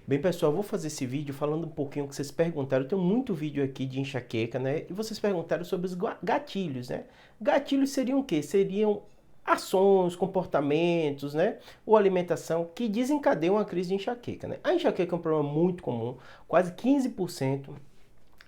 Bem, pessoal, vou fazer esse vídeo falando um pouquinho que vocês perguntaram. Eu tenho muito vídeo aqui de enxaqueca, né? E vocês perguntaram sobre os gatilhos, né? Gatilhos seriam o quê? Seriam ações, comportamentos, né? Ou alimentação que desencadeiam a crise de enxaqueca, né? A enxaqueca é um problema muito comum, quase 15%.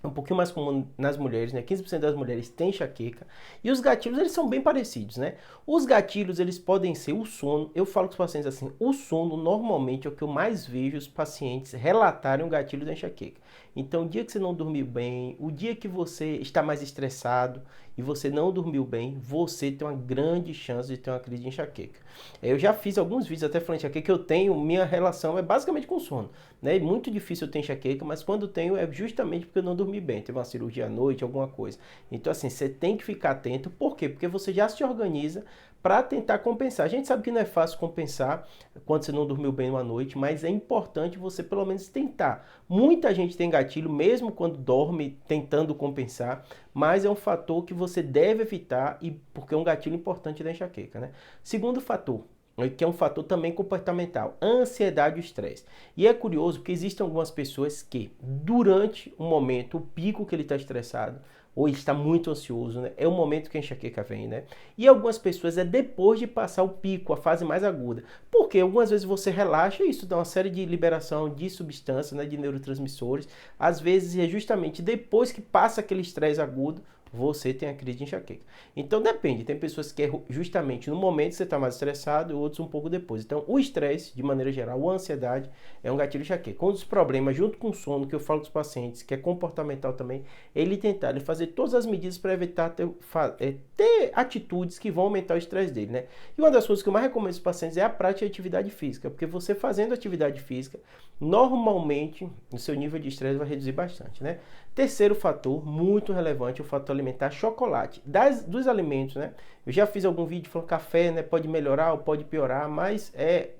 É um pouquinho mais comum nas mulheres, né? 15% das mulheres têm enxaqueca. E os gatilhos, eles são bem parecidos, né? Os gatilhos, eles podem ser o sono. Eu falo com os pacientes assim, o sono normalmente é o que eu mais vejo os pacientes relatarem o gatilho da enxaqueca. Então, o dia que você não dormiu bem, o dia que você está mais estressado e você não dormiu bem, você tem uma grande chance de ter uma crise de enxaqueca. Eu já fiz alguns vídeos até falando de enxaqueca que eu tenho, minha relação é basicamente com sono, né? É muito difícil eu ter enxaqueca, mas quando tenho é justamente porque eu não dormi bem, teve uma cirurgia à noite, alguma coisa. Então assim, você tem que ficar atento, por quê? Porque você já se organiza para tentar compensar. A gente sabe que não é fácil compensar quando você não dormiu bem uma noite, mas é importante você pelo menos tentar. Muita gente tem gatilho mesmo quando dorme tentando compensar, mas é um fator que você deve evitar e porque é um gatilho importante da enxaqueca, né? Segundo fator, que é um fator também comportamental, ansiedade e estresse. E é curioso porque existem algumas pessoas que, durante o momento, o pico que ele está estressado, ou está muito ansioso, né? É o momento que a enxaqueca vem, né? E algumas pessoas é depois de passar o pico, a fase mais aguda. Porque algumas vezes você relaxa e isso dá uma série de liberação de substâncias, né? De neurotransmissores. Às vezes é justamente depois que passa aquele estresse agudo, você tem a crise de enxaqueca. Então depende, tem pessoas que é justamente no momento que você está mais estressado e outros um pouco depois. Então o estresse, de maneira geral, a ansiedade é um gatilho de enxaqueca. Um dos problemas, junto com o sono, que eu falo com os pacientes, que é comportamental também, é ele tentar fazer todas as medidas para evitar ter atitudes que vão aumentar o estresse dele, né? E uma das coisas que eu mais recomendo aos pacientes é a prática de atividade física, porque você fazendo atividade física, normalmente o seu nível de estresse vai reduzir bastante, né? Terceiro fator, muito relevante, o fator alimentar, chocolate. Dos alimentos, né? Eu já fiz algum vídeo falando café, né? Pode melhorar ou pode piorar, mas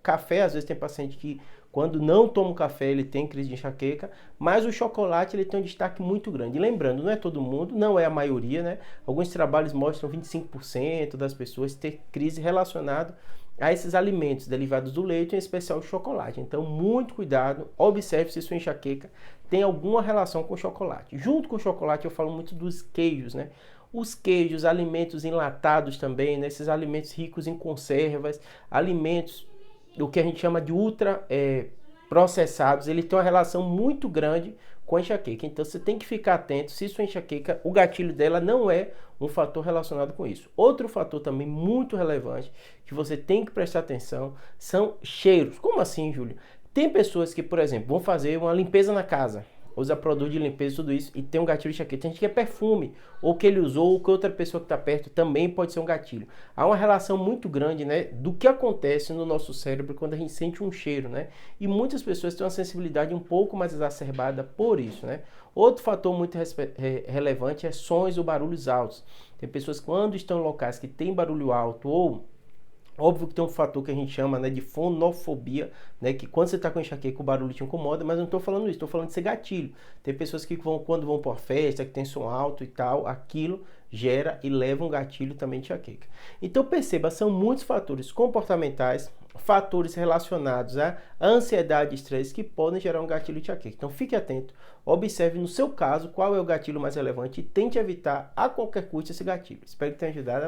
café, às vezes tem paciente que quando não toma café ele tem crise de enxaqueca, mas o chocolate ele tem um destaque muito grande. E lembrando, não é todo mundo, não é a maioria, né? Alguns trabalhos mostram 25% das pessoas ter crise relacionada a esses alimentos derivados do leite, em especial o chocolate. Então, muito cuidado, observe se sua enxaqueca tem alguma relação com o chocolate. Junto com o chocolate, eu falo muito dos queijos, né? Os queijos, alimentos enlatados também, né? Esses alimentos ricos em conservas, alimentos, o que a gente chama de ultra processados, ele tem uma relação muito grande com a enxaqueca. Então você tem que ficar atento se sua enxaqueca, o gatilho dela não é um fator relacionado com isso. Outro fator também muito relevante que você tem que prestar atenção são cheiros. Como assim, Júlio? Tem pessoas que, por exemplo, vão fazer uma limpeza na casa, usa produto de limpeza e tudo isso, e tem um gatilho de enxaqueca. Tem gente que é perfume, ou que ele usou, ou que outra pessoa que está perto também pode ser um gatilho. Há uma relação muito grande, né, do que acontece no nosso cérebro quando a gente sente um cheiro, né? E muitas pessoas têm uma sensibilidade um pouco mais exacerbada por isso, né? Outro fator muito relevante é sons ou barulhos altos. Tem pessoas que quando estão em locais que tem barulho alto ou óbvio que tem um fator que a gente chama, né, de fonofobia, né, que quando você está com enxaqueca o barulho te incomoda, mas não estou falando isso, estou falando de ser gatilho. Tem pessoas que quando vão por festa, que tem som alto e tal, aquilo gera e leva um gatilho também de enxaqueca. Então perceba, são muitos fatores comportamentais, fatores relacionados à ansiedade e estresse que podem gerar um gatilho de enxaqueca. Então fique atento, observe no seu caso qual é o gatilho mais relevante e tente evitar a qualquer custo esse gatilho. Espero que tenha ajudado.